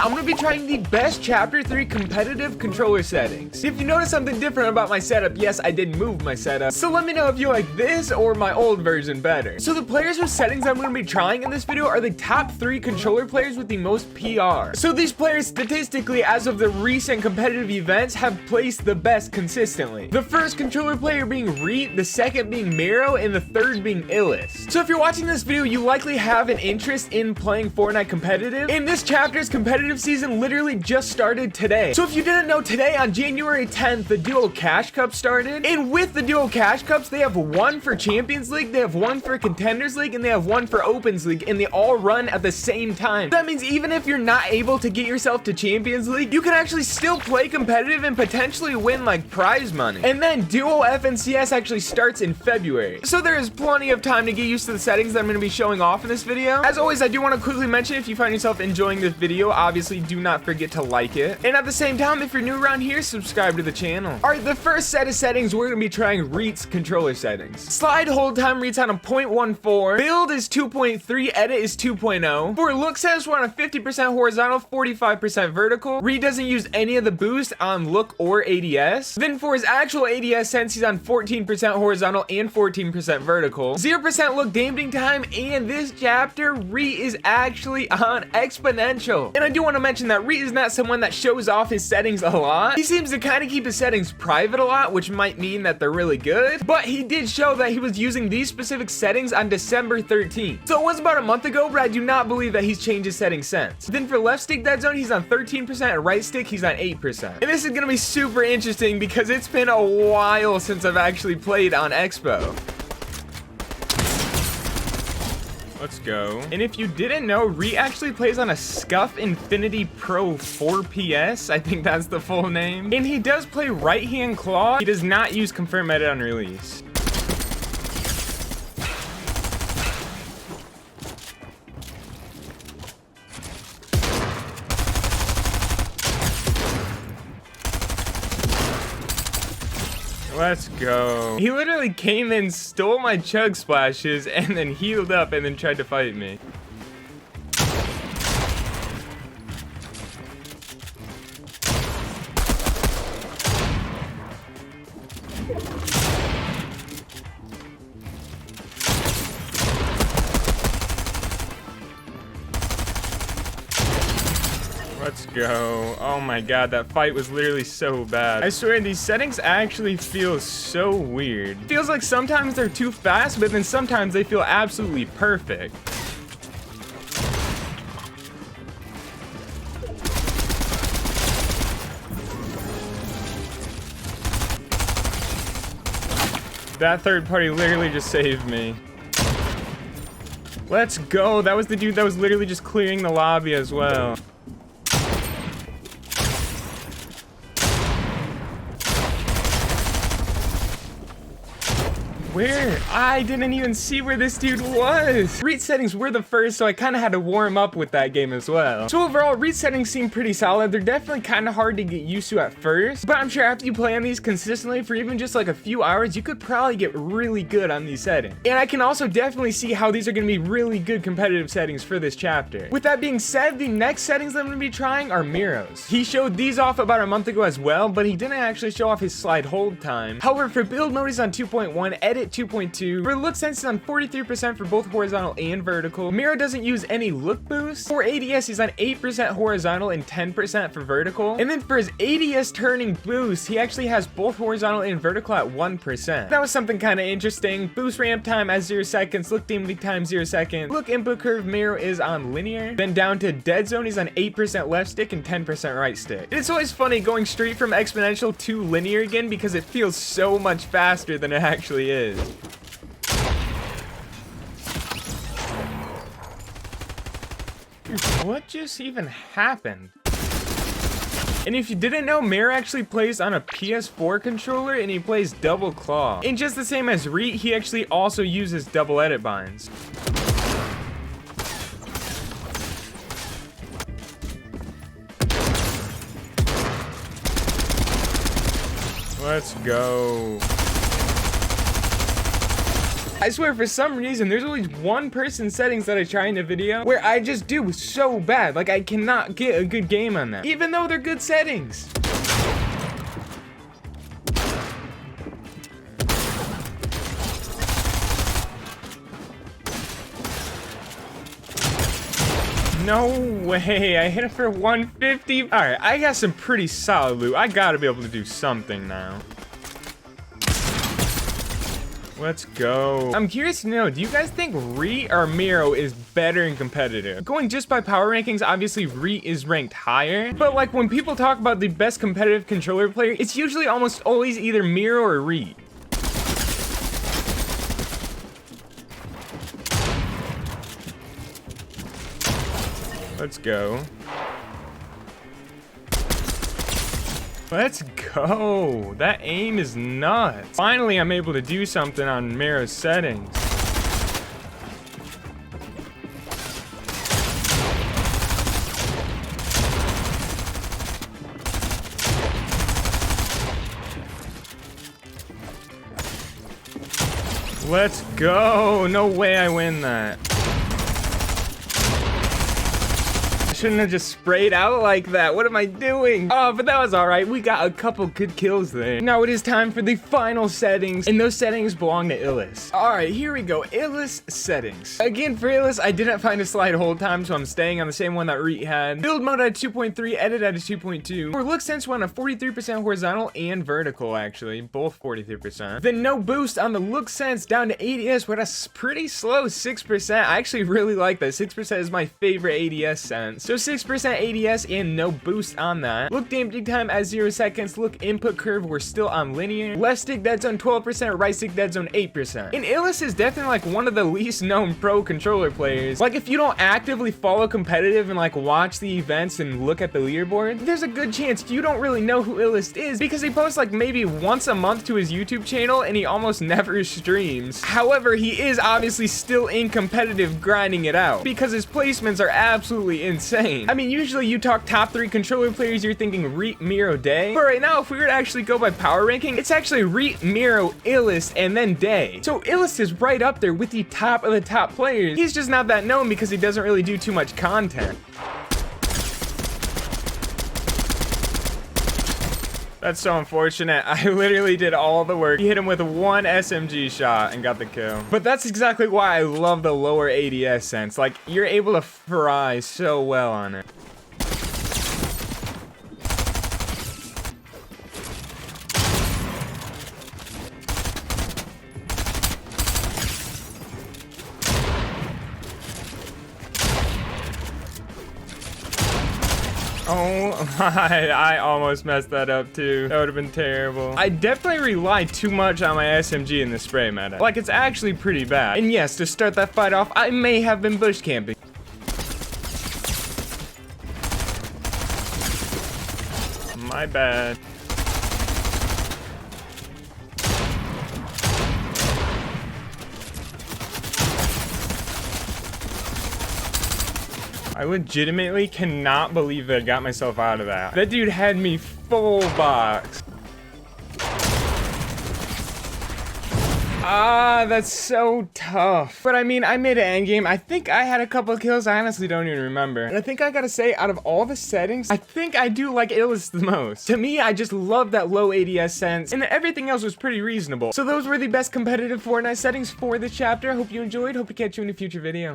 I'm gonna be trying the best Chapter 3 competitive controller settings. If you notice something different about my setup, yes, I did move my setup. So let me know if you like this or my old version better. So the players with settings I'm gonna be trying in this video are the top 3 controller players with the most PR. So these players statistically, as of the recent competitive events, have placed the best consistently. The first controller player being Reet, the second being Mero, and the third being ILLEST. So if you're watching this video, you likely have an interest in playing Fortnite competitive, and this chapter's competitive season literally just started today. So if you didn't know, today on January 10th, the Duo Cash Cup started, and with the Duo Cash Cups, they have one for Champions League, they have one for Contenders League, and they have one for Opens League, and they all run at the same time. That means even if you're not able to get yourself to Champions League, you can actually still play competitive and potentially win like prize money. And then Duo FNCS actually starts in February. So there is plenty of time to get used to the settings that I'm going to be showing off in this video. As always, I do want to quickly mention, if you find yourself enjoying this video, obviously do not forget to like it. And at the same time, if you're new around here, subscribe to the channel. Alright, the first set of settings, we're going to be trying Reet's controller settings. Slide hold time, Reet's on a 0.14. Build is 2.3. Edit is 2.0. For look sense, we're on a 50% horizontal, 45% vertical. Reet doesn't use any of the boost on look or ADS. Then for his actual ADS sense, he's on 14% horizontal and 14% vertical. 0% look dampening time, and this chapter, Reet is actually on exponential. And I do want to mention that Reet is not someone that shows off his settings a lot. He seems to kind of keep his settings private a lot, which might mean that they're really good. But he did show that he was using these specific settings on December 13th. So it was about a month ago, but I do not believe that he's changed his settings since. Then for left stick dead zone, he's on 13%, and right stick, he's on 8%. And this is going to be super interesting because it's been a while since I've actually played on Expo. Let's go. And if you didn't know, Reet actually plays on a Scuff Infinity Pro 4PS. I think that's the full name. And he does play right-hand claw. He does not use confirm edit on release. Let's go. He literally came in, stole my chug splashes, and then healed up and then tried to fight me. Let's go. Oh my god, that fight was literally so bad. I swear, these settings actually feel so weird. Feels like sometimes they're too fast, but then sometimes they feel absolutely perfect. That third party literally just saved me. Let's go. That was the dude that was literally just clearing the lobby as well. Where? I didn't even see where this dude was. Reet settings were the first, so I kind of had to warm up with that game as well. So overall, Reet settings seem pretty solid. They're definitely kind of hard to get used to at first, but I'm sure after you play on these consistently for even just like a few hours, you could probably get really good on these settings. And I can also definitely see how these are going to be really good competitive settings for this chapter. With that being said, the next settings I'm going to be trying are Mero's. He showed these off about a month ago as well, but he didn't actually show off his slide hold time. However, for build mode, he's on 2.1, edit 2.2. For look sense, he's on 43% for both horizontal and vertical. Mero doesn't use any look boost. For ADS, he's on 8% horizontal and 10% for vertical. And then for his ADS turning boost, he actually has both horizontal and vertical at 1%. That was something kind of interesting. Boost ramp time at 0 seconds. Look dampening time 0 seconds. Look input curve, Mero is on linear. Then down to dead zone, he's on 8% left stick and 10% right stick. It's always funny going straight from exponential to linear again because it feels so much faster than it actually is. What just even happened? And if you didn't know, Mero actually plays on a PS4 controller and he plays double claw. And just the same as Reet, he actually also uses double edit binds. Let's go. I swear, for some reason, there's always one person's settings that I try in a video where I just do so bad. Like, I cannot get a good game on them, even though they're good settings. No way, I hit it for 150. All right, I got some pretty solid loot. I gotta be able to do something now. Let's go. I'm curious to know, do you guys think Reet or Mero is better in competitive? Going just by power rankings, obviously Reet is ranked higher, but like when people talk about the best competitive controller player, it's usually almost always either Mero or Reet. Let's go. Let's go. That aim is nuts. Finally, I'm able to do something on Mero's settings. Let's go. No way I win that. Shouldn't have just sprayed out like that. What am I doing? Oh, but that was all right. We got a couple good kills there. Now it is time for the final settings, and those settings belong to ILLEST. All right, here we go. ILLEST settings. Again, for ILLEST, I didn't find a slide hold time, so I'm staying on the same one that Reet had. Build mode at 2.3, edit at 2.2. For look sense, one at 43% horizontal and vertical, actually, both 43%. Then no boost on the look sense down to ADS, but a pretty slow 6%. I actually really like that. 6% is my favorite ADS sense. So 6% ADS and no boost on that. Look damping time at 0 seconds. Look input curve, we're still on linear. Left stick dead zone 12%, right stick dead zone 8%. And ILLEST is definitely like one of the least known pro controller players. Like if you don't actively follow competitive and like watch the events and look at the leaderboard, there's a good chance you don't really know who ILLEST is because he posts like maybe once a month to his YouTube channel and he almost never streams. However, he is obviously still in competitive grinding it out because his placements are absolutely insane. I mean, usually you talk top 3 controller players, you're thinking Reet, Mero, Day. But right now, if we were to actually go by power ranking, it's actually Reet, Mero, ILLEST, and then Day. So ILLEST is right up there with the top of the top players. He's just not that known because he doesn't really do too much content. That's so unfortunate. I literally did all the work. He hit him with one SMG shot and got the kill. But that's exactly why I love the lower ADS sense. Like, you're able to fry so well on it. Oh my, I almost messed that up too. That would have been terrible. I definitely rely too much on my SMG in the spray meta. Like, it's actually pretty bad. And yes, to start that fight off, I may have been bush camping. My bad. I legitimately cannot believe that I got myself out of that. That dude had me full box. Ah, that's so tough. But I mean, I made an endgame. I think I had a couple of kills. I honestly don't even remember. And I think I gotta say, out of all the settings, I think I do like ILLEST the most. To me, I just love that low ADS sense, and everything else was pretty reasonable. So those were the best competitive Fortnite settings for this chapter. I hope you enjoyed. Hope to catch you in a future video.